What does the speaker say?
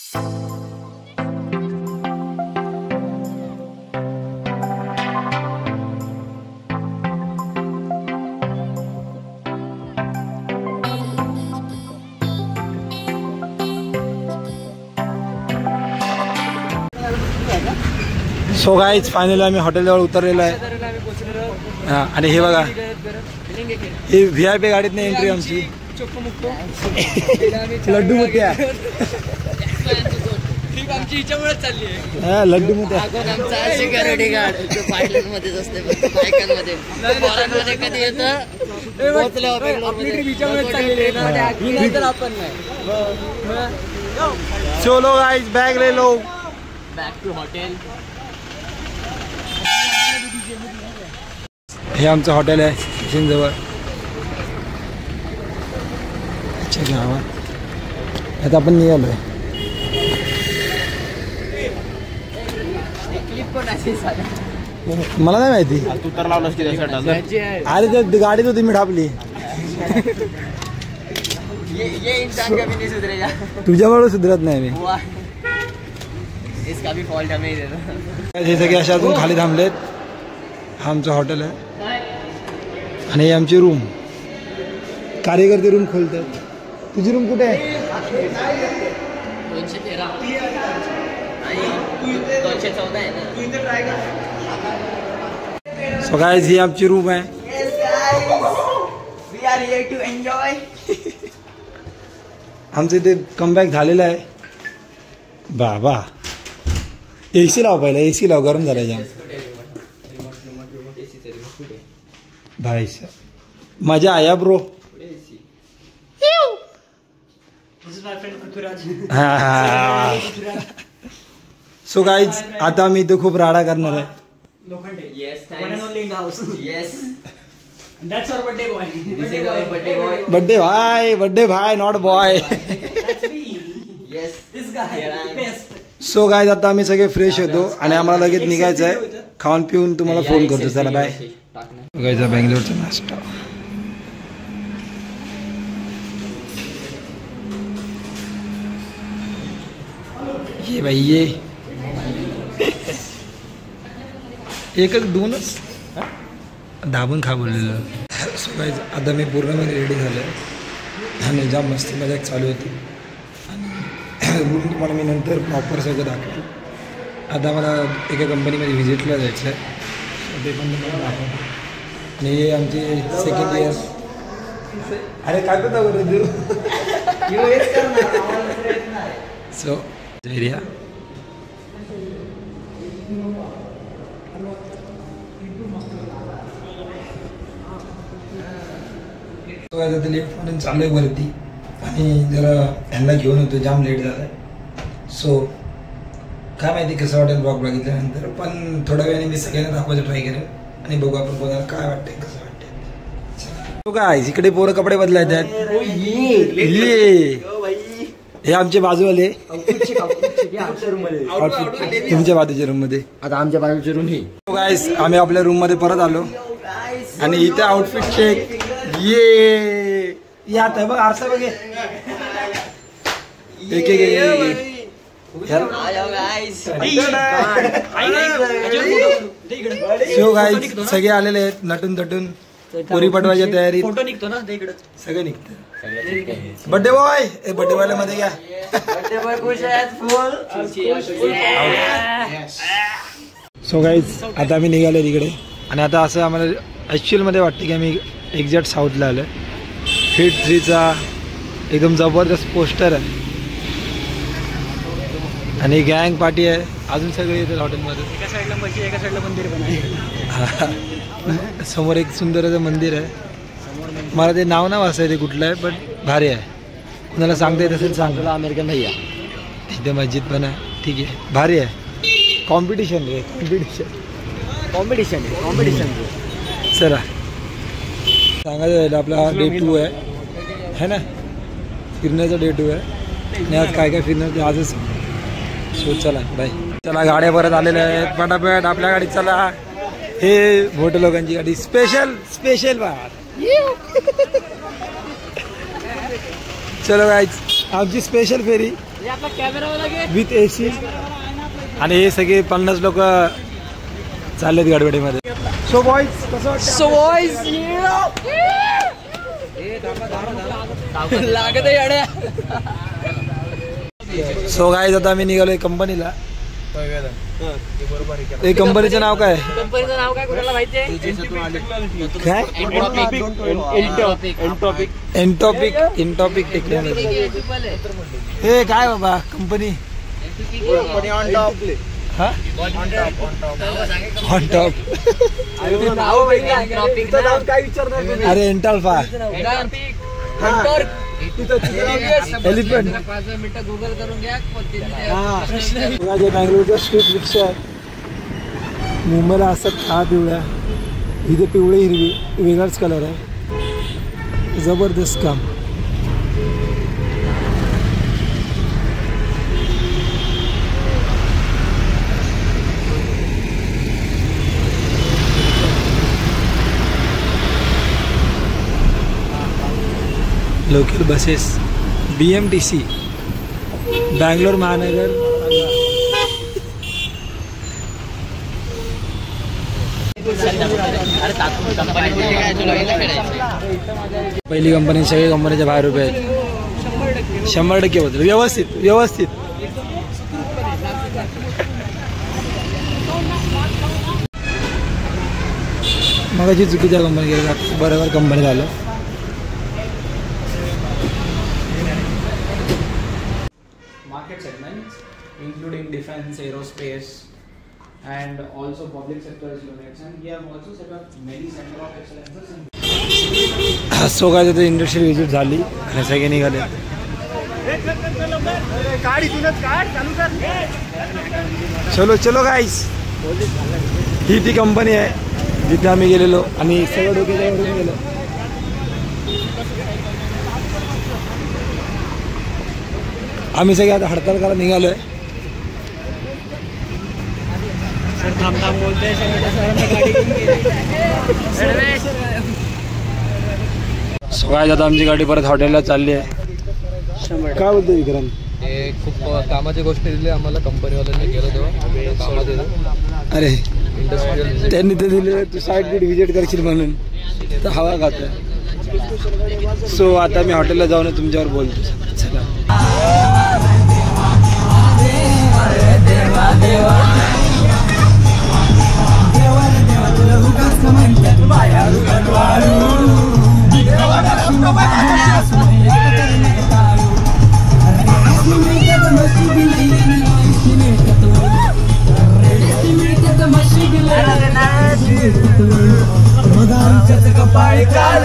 So guys finally आम्ही हॉटेलजवळ उतरलेलो आहे. हां आणि हे बघा ही VIP गाडीत नाही एंट्री आमची. लड्डू मोठ्या आमची हिच्यामुळेच चालली आहे. लड्डू मोठ्या सिक्युरिटी गार्ड पायलट मध्येच असते बायकांमध्ये फॉरेनमध्ये कधी येतं आपण नाही. चलो गाईज बॅग ले लो बॅक टू हॉटेल. हे आमचं हॉटेल आहे स्टेशन जवळ. गावात आता आपण निघालोय. मला नाही माहिती तू तर लावलास की अरे ते गाडीत होती मी ढापली. तुझ्यामुळे सुधरत नाही मी. हे सगळे अशा अजून खाली थांबलेत. हा आमचं हॉटेल आहे आणि ही आमची रूम. कार्यकर्ते रूम खोलतात. तुझी रूम कुठे आहे? 213 214 आहे ना. सो गाइस ही आमची रूम आहे. We are here to enjoy. आमचं इथे कमबॅक झालेलं आहे. बाबा AC लाव पहिला. AC लाव गरम झालं जाम भाई. मजा आया ब्रो. सो गाईज आता मी इथे खूप राडा करणार आहे. बर्थडे भाई नॉट बॉय. सो गाईज आता आम्ही सगळे फ्रेश होतो आणि आम्हाला लगेच निघायचं आहे. खाऊन पिऊन तुम्हाला फोन करतो. चला बाय. गाईज बँगलोरचा नाश्ता. ये भाई ये एकच दोनच दाबून खा बोललेलं. सो गाईज आता मी पूर्णपणे रेडी झालो आणि जाम मस्ती मजा चालू होती. आणि रूम तुम्हाला मी नंतर प्रॉपर सगळं दाखवतो. आता मला एका कंपनीमध्ये व्हिजिटला जायचं आहे. ते पण तुम्हाला दाखवतो. आणि हे आमचे सेकंड इयर. अरे काय करता बरं तू. सो एरिया लिफ्टमधून चालू आहे वरती आणि जरा ह्यांना घेऊन होतो. जाम लेट झाला आहे. सो काय माहिती कसं वाटेल ब्लॉग बघितल्यानंतर. पण थोड्या वेळाने मी सगळ्यांना दाखवायचं ट्राय करेन आणि बघू आपण कोणाला काय वाटतंय कसं वाटतंय. काय इकडे पोरं कपडे बदलायचे आहेत. हे आमचे बाजूवाले तुमच्या बाजूच्या रूम मध्ये. आता आमच्या बाजूच्या रूम ही. गाईस आम्ही आपल्या रूम मध्ये परत आलो आणि इथे आउटफिट चेक. ये यात आहे बघ आरसा बघे. एक एक सो गाईस सगळे आलेले आहेत नटून तटून. पोरी पटवायच्या तयारी. फोटो निघतो ना इकडे सगळं निघतं. Birthday boy. बर्थडे बॉयला मध्ये घ्या. बर्थडे बॉय खुश आहे फुल. सो गाईज आता आम्ही निघालो तिकडे आणि आता असं आम्हाला ॲक्च्युअलमध्ये वाटतं की आम्ही एक्झॅक्ट साऊथला आलो आहे. हिट 3चा एकदम जबरदस्त पोस्टर आहे आणि गँग पार्टी आहे. अजून सगळे येतात हॉटेलमध्ये. एका साईडला मच्छी एका साईडला मंदिर पण आहे. समोर एक सुंदर असं मंदिर आहे. मला ते नाव ना वाचता येते कुठलं आहे पण भारी आहे. कुणाला सांगता येत असेल सांग. अमेरिकन भैया तिथे मस्जिद पण आहे. ठीक आहे भारी आहे. कॉम्पिटिशन रे कॉम्पिटिशन. चला सांगायचं आपला डे 2 आहे ना. फिरण्याचा डे 2 आहे आणि आज काय काय फिरणार ते आजच. सो चला बाय. चला गाड्या परत आलेल्या आहेत पटापट आपल्या गाडीत. चला हे मोठ्या लोकांची गाडी. स्पेशल बार. चलो गाईज आमची स्पेशल फेरी. With AC. आणि हे सगळे 50 लोक चाललेत गडबडीमध्ये. सो बॉईज कसं वाटतं? सो बॉईज लागत आहे अड्या. सो गाईज आता आम्ही निघालोय कंपनीला. हे कंपनीचं नाव काय? कंपनीचं नाव काय कुणाला माहिती आहे? काय? एनटॉपिक टेक्नॉलॉजी. हे काय बाबा कंपनी? हा ऑन टॉप. अरे एंटाल्फा एलिफंट. गुगल करून घ्या. बँगलोरच्या स्ट्रीट रिक्षा आहे. मुंबईला असतात हा पिवळ्या, इथे पिवळी हिरवी वेगळाच कलर आहे. जबरदस्त काम. लोकल बसेस BMTC बँगलोर महानगर. पहिली कंपनी सगळ्या कंपनीच्या बाहेर उभे आहेत. 100% होतं व्यवस्थित. मगाची चुकीच्या कंपनी गेल्या, बरोबर कंपनी झालं. Market segments including defense, aerospace, and also public sector units, and we have also set up many center of excellences. So काय तिथे इंडस्ट्रियल व्हिजिट झाली आणि सगळे निघाले. चलो गाईस. ही ती कंपनी आहे जिथे आम्ही गेलेलो आणि सगळं डोक्यावरून गेलो. आम्ही सगळे आता हडताल करायला निघालोय. सकाळी आता आमची गाडी परत हॉटेलला चालली आहे. काय बोलतो विक्रम? हे खूप कामाची गोष्ट दिली आम्हाला कंपनीवाल्यांनी केलं तेव्हा कामात येतो. अरे इंडस्ट्रियल त्यांनी ते दिले तू साईड बीट व्हिजिट करशील म्हणून तर हवा खातोय. सो आता मी हॉटेलला जाऊन तुमच्यावर बोलतो. चला. कपाळी काल